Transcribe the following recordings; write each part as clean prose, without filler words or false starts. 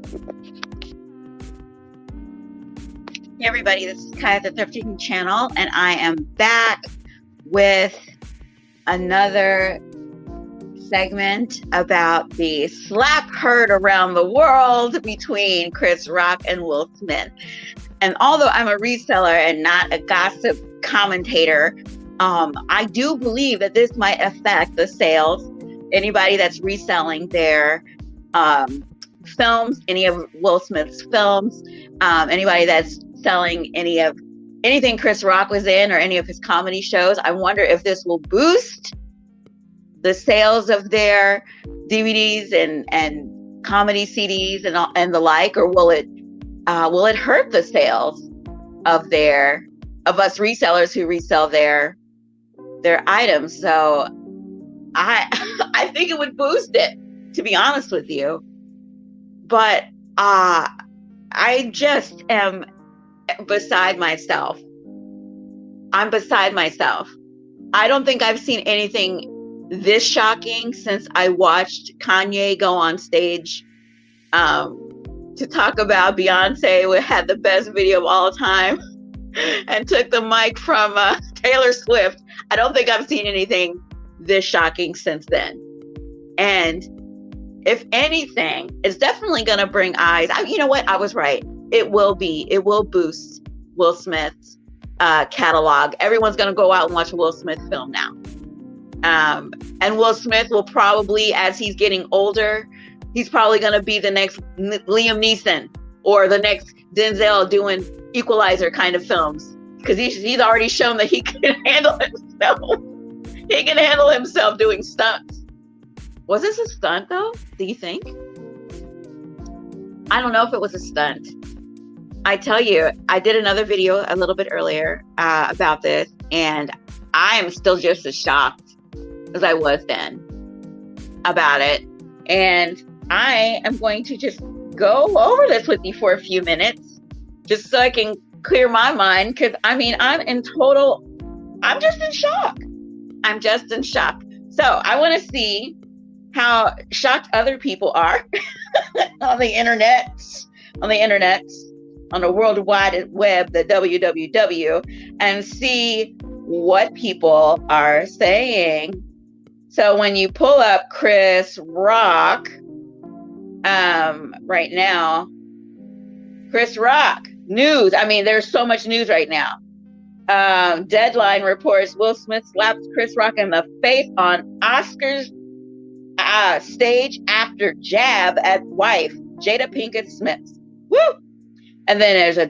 Hey everybody, this is Kai at the Thrifting Channel, and I am back with another segment about the slap heard around the world between Chris Rock and Will Smith. And although I'm a reseller and not a gossip commentator, I do believe that this might affect the sales. Anybody that's reselling their films, any of Will Smith's films, anybody that's selling anything Chris Rock was in or any of his comedy shows, I wonder if this will boost the sales of their DVDs and comedy CDs and the like, or will it hurt the sales of us resellers who resell their items? So I think it would boost it, to be honest with you. But I just am beside myself. I'm beside myself. I don't think I've seen anything this shocking since I watched Kanye go on stage to talk about Beyonce, who had the best video of all time, and took the mic from Taylor Swift. I don't think I've seen anything this shocking since then. And if anything, it's definitely going to bring eyes. You know what? I was right. It will boost Will Smith's catalog. Everyone's going to go out and watch a Will Smith film now. And Will Smith will probably, as he's getting older, he's probably going to be the next Liam Neeson or the next Denzel doing Equalizer kind of films, because he's already shown that he can handle himself. He can handle himself doing stunts. Was this a stunt though? Do you think? I don't know if it was a stunt. I tell you, I did another video a little bit earlier about this, and I am still just as shocked as I was then about it. And I am going to just go over this with you for a few minutes, just so I can clear my mind, because I'm just in shock. I'm just in shock. So I want to see how shocked other people are on the internet, on the World Wide Web, the WWW, and see what people are saying. So when you pull up Chris Rock, right now, Chris Rock news. I mean, there's so much news right now. Deadline reports Will Smith slaps Chris Rock in the face on Oscars stage after jab at wife Jada Pinkett Smith. Woo! And then there's a ...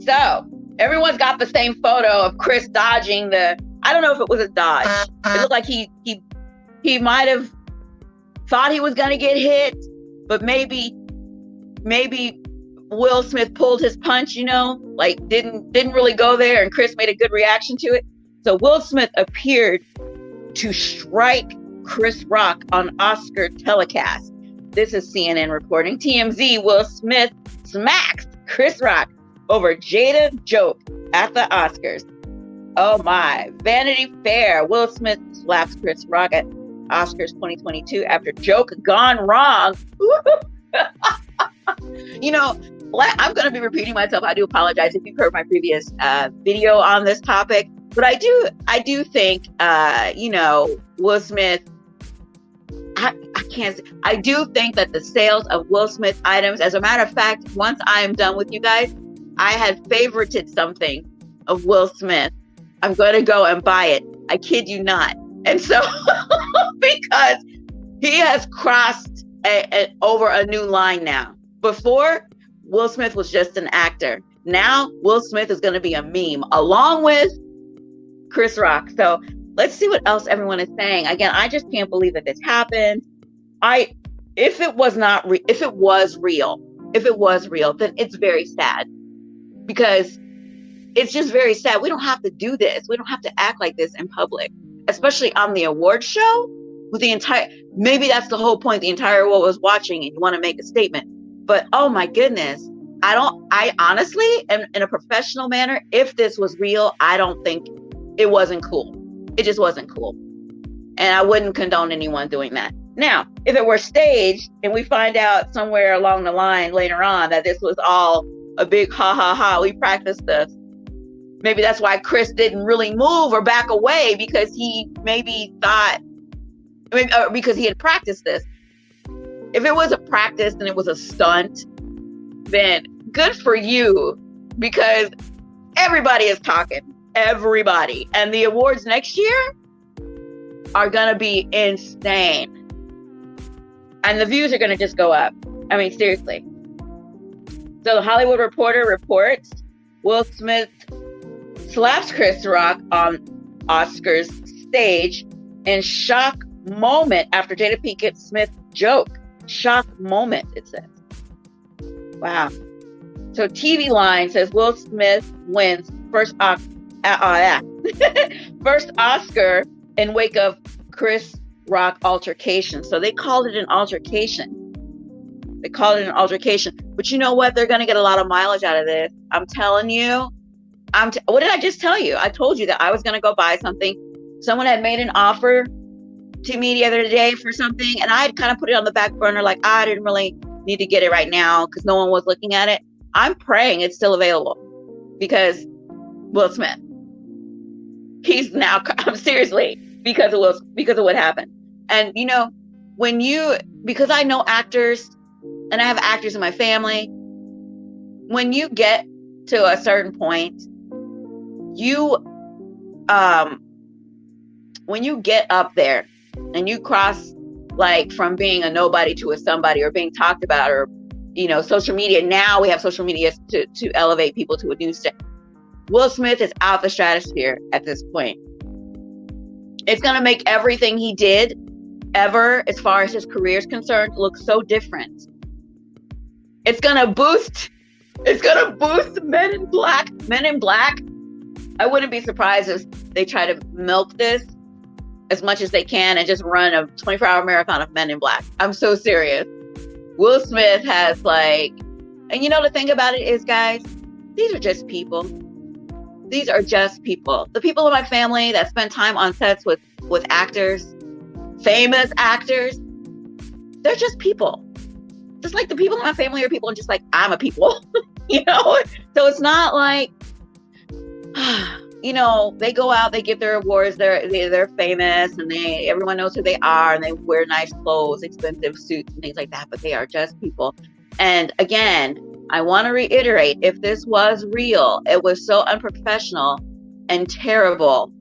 So everyone's got the same photo of Chris dodging I don't know if it was a dodge. It looked like he might have thought he was gonna get hit, but maybe Will Smith pulled his punch, like didn't really go there, and Chris made a good reaction to it. So Will Smith appeared to strike Chris Rock on Oscar telecast. This is CNN reporting. TMZ: Will Smith smacks Chris Rock over Jada joke at the Oscars. Oh my. Vanity Fair: Will Smith slaps Chris Rock at Oscars 2022 after joke gone wrong. I'm going to be repeating myself. I do apologize if you've heard my previous video on this topic, but I do think, Will Smith, I do think that the sales of Will Smith items, as a matter of fact, once I am done with you guys, I had favorited something of Will Smith. I'm going to go and buy it. I kid you not. And so, because he has crossed over a new line now. Before, Will Smith was just an actor. Now, Will Smith is going to be a meme along with Chris Rock. So let's see what else everyone is saying. Again, I just can't believe that this happened. If it was real, then it's very sad, because it's just very sad. We don't have to do this. We don't have to act like this in public, especially on the award show with maybe that's the whole point. The entire world was watching and you want to make a statement. But oh my goodness, I honestly, in a professional manner, if this was real, I don't think it wasn't cool. It just wasn't cool. And I wouldn't condone anyone doing that. Now, if it were staged and we find out somewhere along the line later on that this was all a big ha ha ha, we practiced this. Maybe that's why Chris didn't really move or back away, because he maybe thought, because he had practiced this. If it was a practice and it was a stunt, then good for you, because everybody is talking. Everybody. And the awards next year are going to be insane. And the views are going to just go up. I mean, seriously. So the Hollywood Reporter reports Will Smith slaps Chris Rock on Oscars stage in shock moment after Jada Pinkett Smith joke. Shock moment, it says. Wow. So TV Line says Will Smith wins first first Oscar in wake of Chris Rock altercation. So they called it an altercation. But you know what? They're going to get a lot of mileage out of this. I'm telling you. What did I just tell you? I told you that I was going to go buy something. Someone had made an offer to me the other day for something, and I had kind of put it on the back burner, like I didn't really need to get it right now because no one was looking at it. I'm praying it's still available, because Will Smith, he's now, seriously, because of what happened. And you know, because I know actors and I have actors in my family, when you get to a certain point, when you get up there and you cross, like, from being a nobody to a somebody, or being talked about, or, you know, social media. Now we have social media to elevate people to a new state. Will Smith is out the stratosphere at this point. It's going to make everything he did ever, as far as his career is concerned, look so different. It's going to boost Men in Black. I wouldn't be surprised if they try to milk this as much as they can and just run a 24-hour marathon of Men in Black. I'm so serious. Will Smith has, like, and you know, the thing about it is, guys, these are just people. These are just people. The people in my family that spend time on sets with actors, famous actors, they're just people. Just like the people in my family are people, and just like I'm a people, you know? So it's not like, you know, they go out, they get their awards, they're famous, and everyone knows who they are, and they wear nice clothes, expensive suits and things like that, but they are just people. And again, I want to reiterate, if this was real, it was so unprofessional and terrible.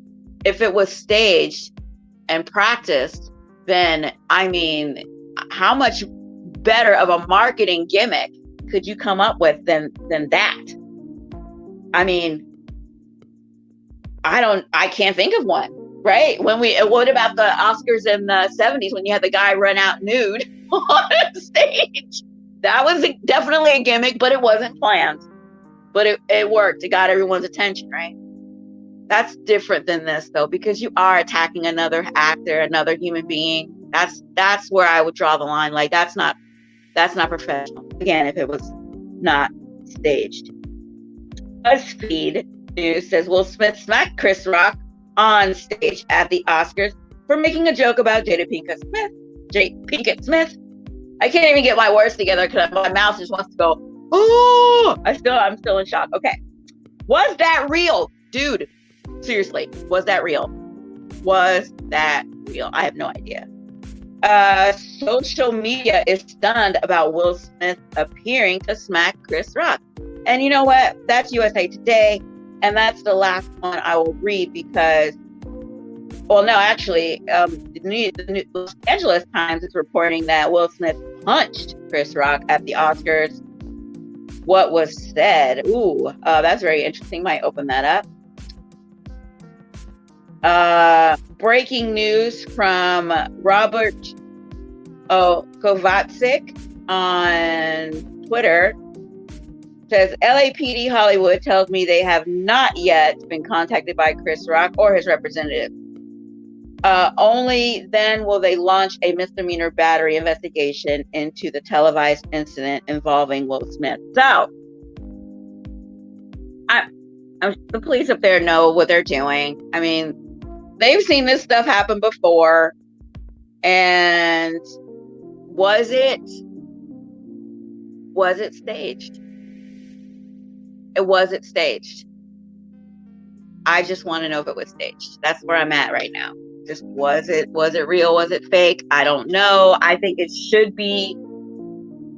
If it was staged and practiced, then, I mean, how much better of a marketing gimmick could you come up with than that? I mean, I can't think of one, right? What about the Oscars in the 70s when you had the guy run out nude on stage? That was definitely a gimmick, but it wasn't planned. But it worked. It got everyone's attention, right? That's different than this, though, because you are attacking another actor, another human being. That's where I would draw the line. Like, that's not professional. Again, if it was not staged. BuzzFeed News says Will Smith smacked Chris Rock on stage at the Oscars for making a joke about Jada Pinkett Smith. I can't even get my words together because my mouth just wants to go, ooh! I'm still in shock. Okay. Was that real? Dude, seriously, was that real? I have no idea. Social media is stunned about Will Smith appearing to smack Chris Rock. And you know what? That's USA Today. And that's the last one I will read because, well, no, actually, the Los Angeles Times is reporting that Will Smith punched Chris Rock at the Oscars. What was said? Ooh, that's very interesting. Might open that up. Breaking news from Robert Kovacic on Twitter says LAPD Hollywood tells me they have not yet been contacted by Chris Rock or his representative. Only then will they launch a misdemeanor battery investigation into the televised incident involving Will Smith. So, the police up there know what they're doing. I mean, they've seen this stuff happen before. And was it staged? Was it staged? I just want to know if it was staged. That's where I'm at right now. Just was it real? Was it fake? I don't know. I think it should be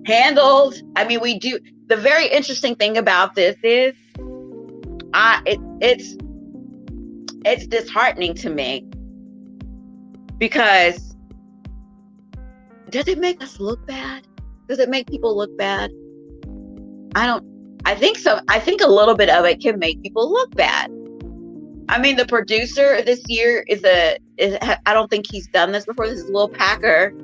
handled. I mean, we do. The very interesting thing about this is it's disheartening to me, because does it make us look bad? Does it make people look bad? I think so. I think a little bit of it can make people look bad. I mean, the producer this year I don't think he's done this before. This is Lil Packer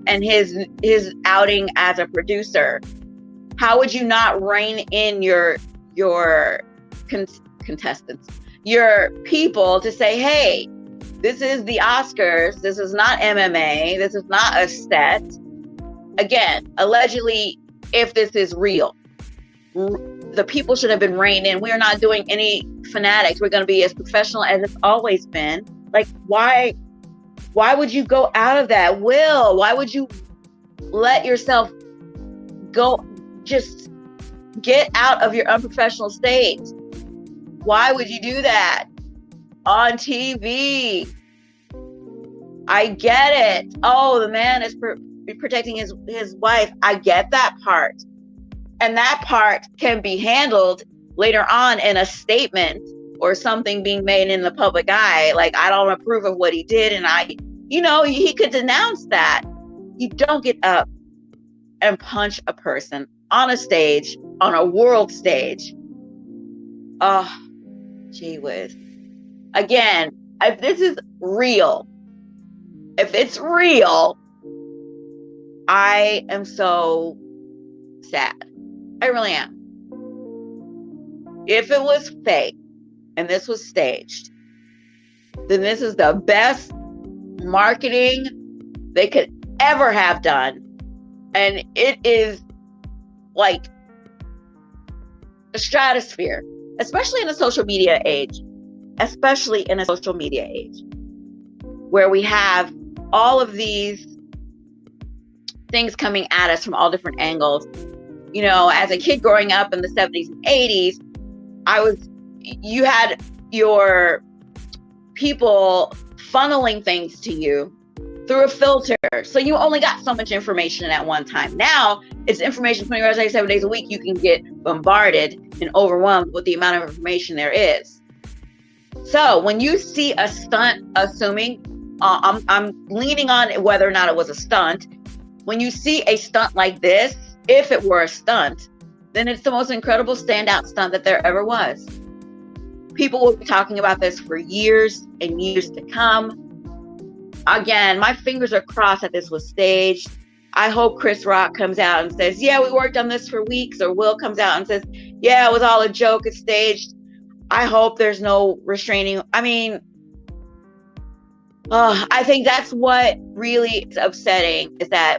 and his outing as a producer. How would you not rein in your contestants, your people, to say, hey, this is the Oscars. This is not MMA. This is not a set. Again, allegedly, if this is real, the people should have been reined in. We are not doing any fanatics. We're going to be as professional as it's always been. Like, why would you go out of that? Will, why would you let yourself go? Just get out of your unprofessional state. Why would you do that on TV? I get it. Oh, the man is protecting his wife. I get that part. And that part can be handled later on in a statement or something being made in the public eye. Like, I don't approve of what he did. And he could denounce that. You don't get up and punch a person on a stage, on a world stage. Oh, gee whiz. Again, if this is real, if it's real, I am so sad. I really am. If it was fake and this was staged, then this is the best marketing they could ever have done. And it is like a stratosphere, especially in a social media age, where we have all of these things coming at us from all different angles. You know, as a kid growing up in the 70s and 80s, you had your people funneling things to you through a filter. So you only got so much information at one time. Now it's information 24 hours, 7 days a week. You can get bombarded and overwhelmed with the amount of information there is. So when you see a stunt, assuming, I'm leaning on whether or not it was a stunt. When you see a stunt like this, if it were a stunt, then it's the most incredible standout stunt that there ever was. People will be talking about this for years and years to come. Again, my fingers are crossed that this was staged. I hope Chris Rock comes out and says, yeah, we worked on this for weeks. Or Will comes out and says, yeah, it was all a joke. It's staged. I hope there's no restraining. I mean, I think that's what really is upsetting, is that,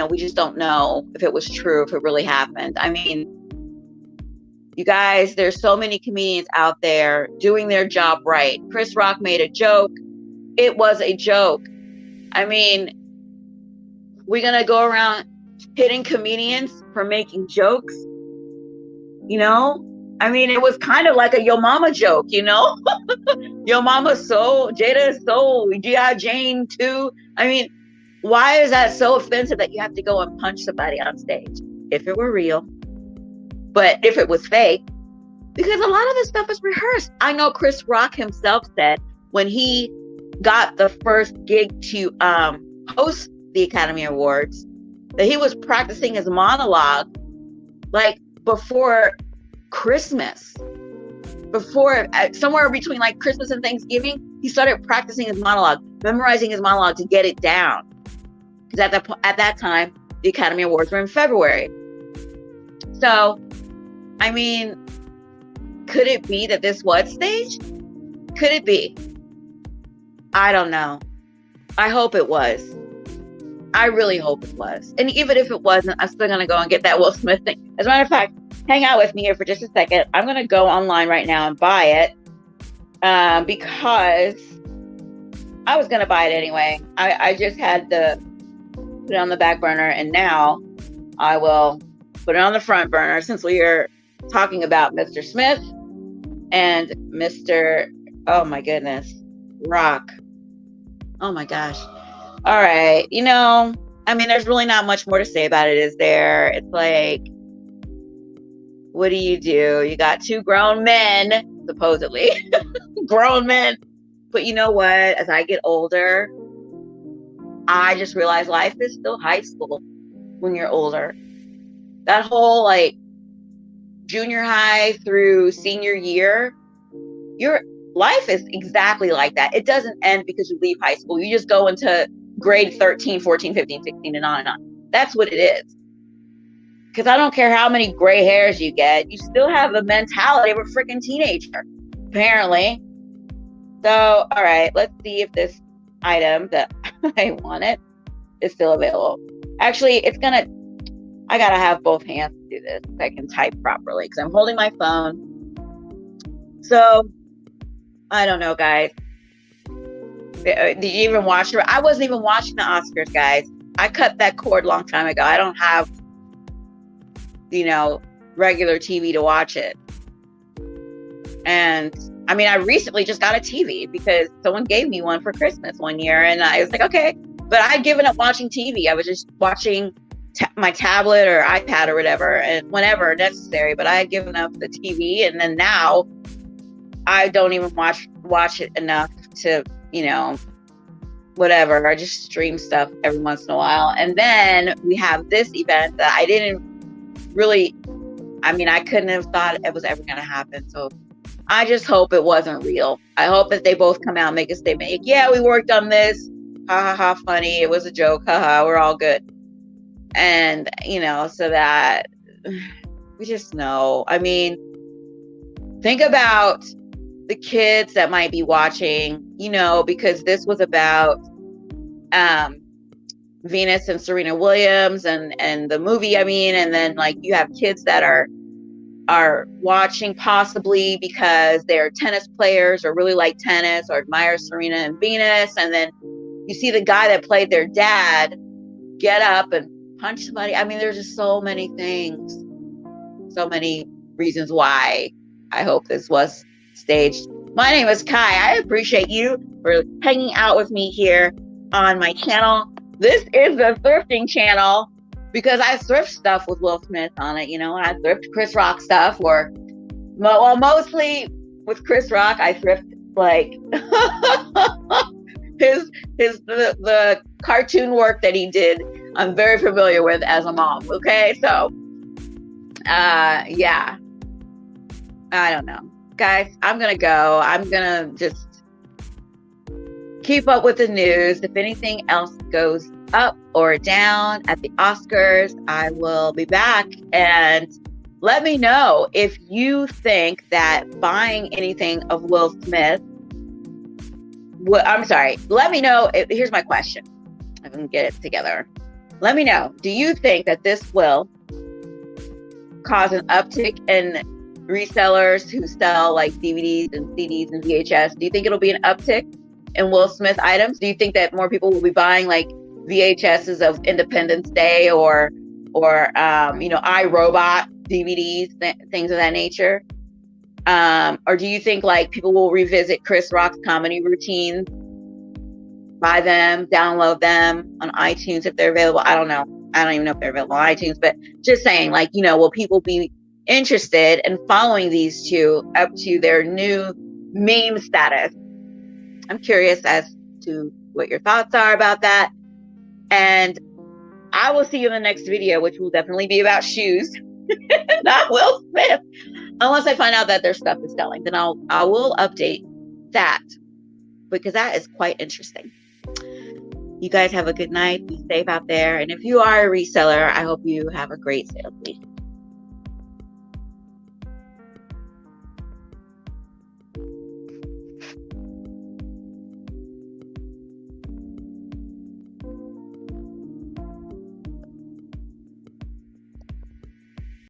we just don't know if it was true, if it really happened. I mean, you guys, there's so many comedians out there doing their job right. Chris Rock made a joke. It was a joke. I mean, we're going to go around hitting comedians for making jokes. I mean, it was kind of like a Yo Mama joke, Yo Mama so, Jada is so, G.I. Jane too. I mean, why is that so offensive that you have to go and punch somebody on stage? If it were real, but if it was fake, because a lot of this stuff is rehearsed. I know Chris Rock himself said when he got the first gig to host the Academy Awards, that he was practicing his monologue like before Christmas, somewhere between like Christmas and Thanksgiving. He started practicing his monologue, memorizing his monologue to get it down. Because at that time, the Academy Awards were in February. So, I mean, could it be that this was staged? Could it be? I don't know. I hope it was. I really hope it was. And even if it wasn't, I'm still going to go and get that Will Smith thing. As a matter of fact, hang out with me here for just a second. I'm going to go online right now and buy it because I was gonna buy it anyway. I just had to put it on the back burner, and now I will put it on the front burner since we are talking about Mr. Smith and Mr. Oh my goodness, Rock. Oh my gosh. All right. I mean, there's really not much more to say about it, is there? It's like, what do? You got two grown men, supposedly grown men. But you know what? As I get older, I just realize life is still high school when you're older. That whole like junior high through senior year, your life is exactly like that. It doesn't end because you leave high school. You just go into grade 13, 14, 15, 16, and on and on. That's what it is. Because I don't care how many gray hairs you get, you still have the mentality of a freaking teenager, apparently. So, all right, let's see if this item that I wanted is still available. Actually, I gotta have both hands to do this so I can type properly because I'm holding my phone. So, I don't know, guys. Did you even watch it? I wasn't even watching the Oscars, guys. I cut that cord a long time ago. I don't have, regular TV to watch it. And I mean, I recently just got a TV because someone gave me one for Christmas one year, and I was like, okay. But I'd given up watching TV. I was just watching my tablet or iPad or whatever, and whenever necessary. But I had given up the TV, and then now I don't even watch it enough to, whatever. I just stream stuff every once in a while. And then we have this event that I didn't really, I couldn't have thought it was ever going to happen. So I just hope it wasn't real. I hope that they both come out and make a statement. Yeah, we worked on this. Ha ha ha, funny. It was a joke. Ha ha, we're all good. And, so that we just know. I mean, think about the kids that might be watching, because this was about Venus and Serena Williams and the movie, and then like you have kids that are watching possibly because they're tennis players or really like tennis or admire Serena and Venus. And then you see the guy that played their dad get up and punch somebody. I mean, there's just so many things, so many reasons why I hope this was staged. My name is Kai. I appreciate you for hanging out with me here on my channel. This is the thrifting channel because I thrift stuff with Will Smith on it. I thrift Chris Rock stuff, or mostly with Chris Rock, I thrift like the cartoon work that he did. I'm very familiar with as a mom. Okay, so yeah, I don't know, guys. I'm gonna go. I'm gonna just keep up with the news. If anything else goes up or down at the Oscars, I will be back, and let me know if you think that buying anything of Will Smith. Let me know. Here's my question. I'm gonna get it together. Let me know. Do you think that this will cause an uptick in resellers who sell like DVDs and CDs and VHS? Do you think it'll be an uptick in Will Smith items? Do you think that more people will be buying like VHSs of Independence Day or iRobot DVDs, things of that nature? Or do you think like people will revisit Chris Rock's comedy routines, buy them, download them on iTunes if they're available? I don't know. I don't even know if they're available on iTunes, but just saying, like, will people be interested in following these two up to their new meme status? I'm curious as to what your thoughts are about that. And I will see you in the next video, which will definitely be about shoes, not Will Smith. Unless I find out that their stuff is selling, then I will update that, because that is quite interesting. You guys have a good night. Be safe out there. And if you are a reseller, I hope you have a great sales week.